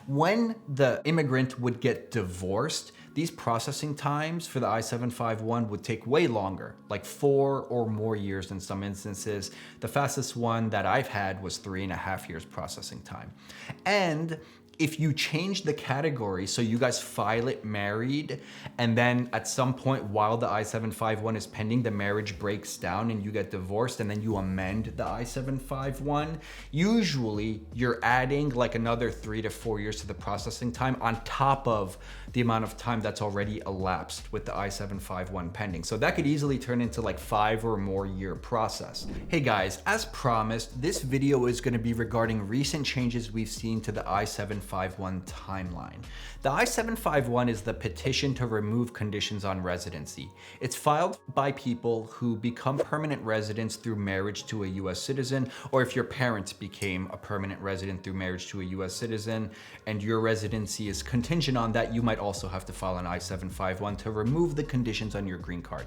When the immigrant would get divorced, these processing times for the I-751 would take way longer, like 4 or more years in some instances. The fastest one that I've had was 3.5 years processing time. And if you change the category, so you guys file it married, and then at some point while the I-751 is pending, the marriage breaks down and you get divorced, and then you amend the I-751, usually you're adding like another 3 to 4 years to the processing time on top of the amount of time that's already elapsed with the I-751 pending. So that could easily turn into like 5 or more year process. Hey guys, as promised, this video is going to be regarding recent changes we've seen to the I-751 timeline. The I-751 is the petition to remove conditions on residency. It's filed by people who become permanent residents through marriage to a US citizen, or if your parents became a permanent resident through marriage to a US citizen and your residency is contingent on that, you might also have to file an I-751 to remove the conditions on your green card.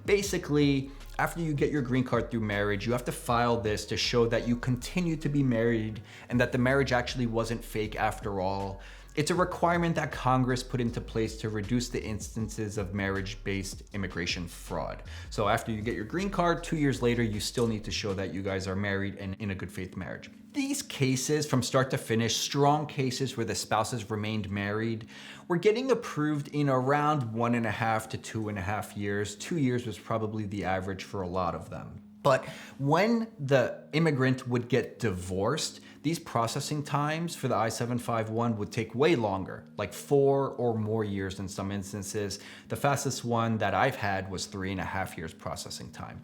Basically, after you get your green card through marriage, you have to file this to show that you continue to be married and that the marriage actually wasn't fake after all. It's a requirement that Congress put into place to reduce the instances of marriage-based immigration fraud. So after you get your green card, 2 years later, you still need to show that you guys are married and in a good faith marriage. These cases, from start to finish, strong cases where the spouses remained married, were getting approved in around 1.5 to 2.5 years. 2 years was probably the average for a lot of them. But when the immigrant would get divorced, these processing times for the I-751 would take way longer, like 4 or more years in some instances. The fastest one that I've had was 3.5 years processing time.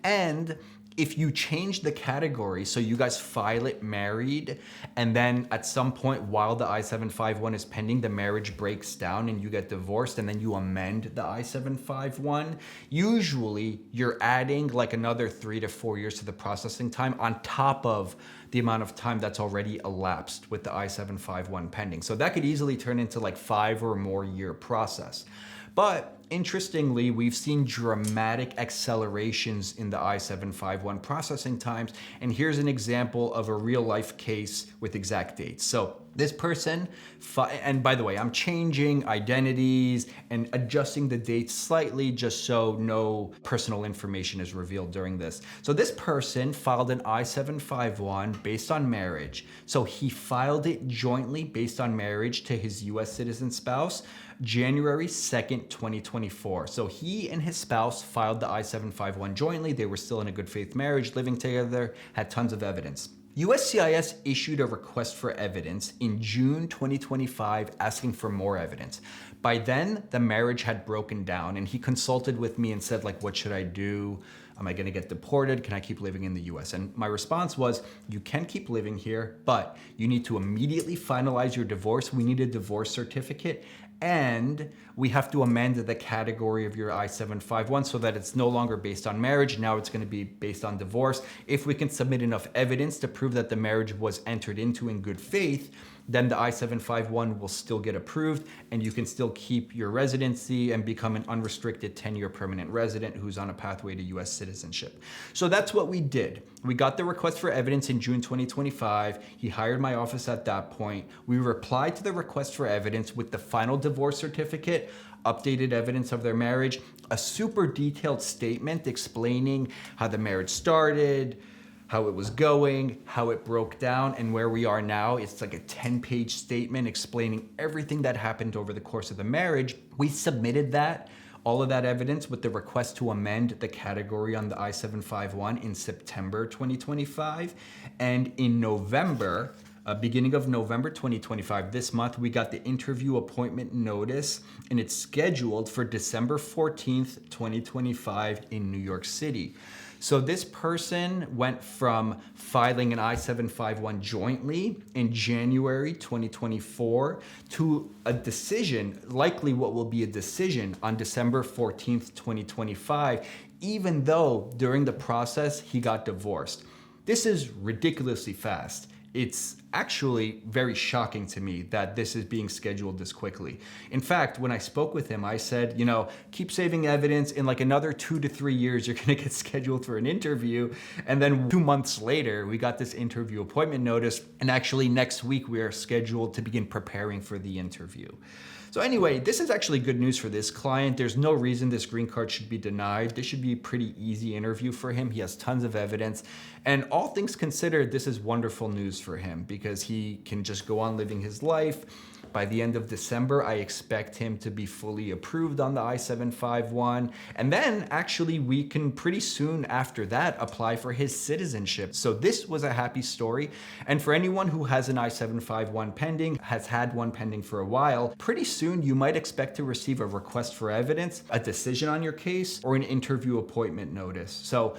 And if you change the category, so you guys file it married, and then at some point while the I-751 is pending, the marriage breaks down and you get divorced, and then you amend the I-751, usually you're adding like another 3 to 4 years to the processing time on top of the amount of time that's already elapsed with the I-751 pending. So that could easily turn into like 5 or more year process. But interestingly, we've seen dramatic accelerations in the I-751 processing times. And here's an example of a real life case with exact dates. So this person, and by the way, I'm changing identities and adjusting the dates slightly just so no personal information is revealed during this. So this person filed an I-751 based on marriage. So he filed it jointly based on marriage to his US citizen spouse, January 2nd, 2024. So he and his spouse filed the I-751 jointly. They were still in a good faith marriage, living together, had tons of evidence. USCIS issued a request for evidence in June 2025 asking for more evidence. By then, the marriage had broken down and he consulted with me and said, like, what should I do? Am I gonna get deported? Can I keep living in the US? And my response was, you can keep living here, but you need to immediately finalize your divorce. We need a divorce certificate, and we have to amend the category of your I-751 so that it's no longer based on marriage. Now it's gonna be based on divorce. If we can submit enough evidence to prove that the marriage was entered into in good faith, then the I-751 will still get approved and you can still keep your residency and become an unrestricted 10-year permanent resident who's on a pathway to US citizenship. So that's what we did. We got the request for evidence in June 2025. He hired my office at that point. We replied to the request for evidence with the final divorce certificate, updated evidence of their marriage, a super detailed statement explaining how the marriage started, how it was going, how it broke down, and where we are now. It's like a 10-page statement explaining everything that happened over the course of the marriage. We submitted that, all of that evidence with the request to amend the category on the I-751 in September 2025. And in November, beginning of November 2025, this month, we got the interview appointment notice, and it's scheduled for December 14th, 2025 in New York City. So this person went from filing an I-751 jointly in January 2024 to a decision, likely what will be a decision on December 14th, 2025, even though during the process he got divorced. This is ridiculously fast. It's actually very shocking to me that this is being scheduled this quickly. In fact, when I spoke with him, I said, keep saving evidence. In like another 2 to 3 years, you're gonna get scheduled for an interview. And then 2 months later, we got this interview appointment notice. And actually next week, we are scheduled to begin preparing for the interview. So anyway, this is actually good news for this client. There's no reason this green card should be denied. This should be a pretty easy interview for him. He has tons of evidence. And all things considered, this is wonderful news for him because he can just go on living his life. By the end of December, I expect him to be fully approved on the I-751. And then actually we can pretty soon after that apply for his citizenship. So this was a happy story. And for anyone who has an I-751 pending, has had one pending for a while, pretty soon you might expect to receive a request for evidence, a decision on your case, or an interview appointment notice. So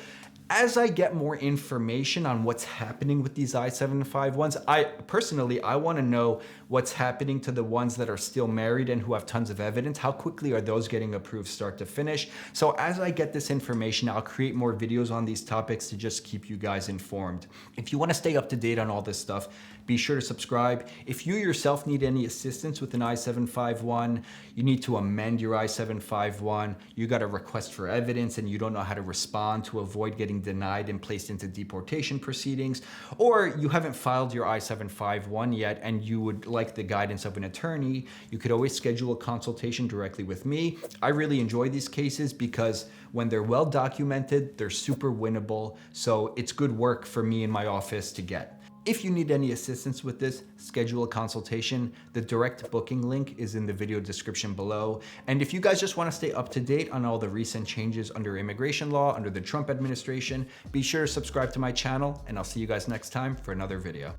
as I get more information on what's happening with these I-751s, I want to know what's happening to the ones that are still married and who have tons of evidence. How quickly are those getting approved start to finish? So as I get this information, I'll create more videos on these topics to just keep you guys informed. If you want to stay up to date on all this stuff, be sure to subscribe. If you yourself need any assistance with an I-751, you need to amend your I-751, you got a request for evidence and you don't know how to respond to avoid getting denied and placed into deportation proceedings, or you haven't filed your I-751 yet and you would like the guidance of an attorney, you could always schedule a consultation directly with me. I really enjoy these cases because when they're well documented, they're super winnable. So it's good work for me in my office to get. If you need any assistance with this, schedule a consultation. The direct booking link is in the video description below. And if you guys just want to stay up to date on all the recent changes under immigration law, under the Trump administration, be sure to subscribe to my channel, and I'll see you guys next time for another video.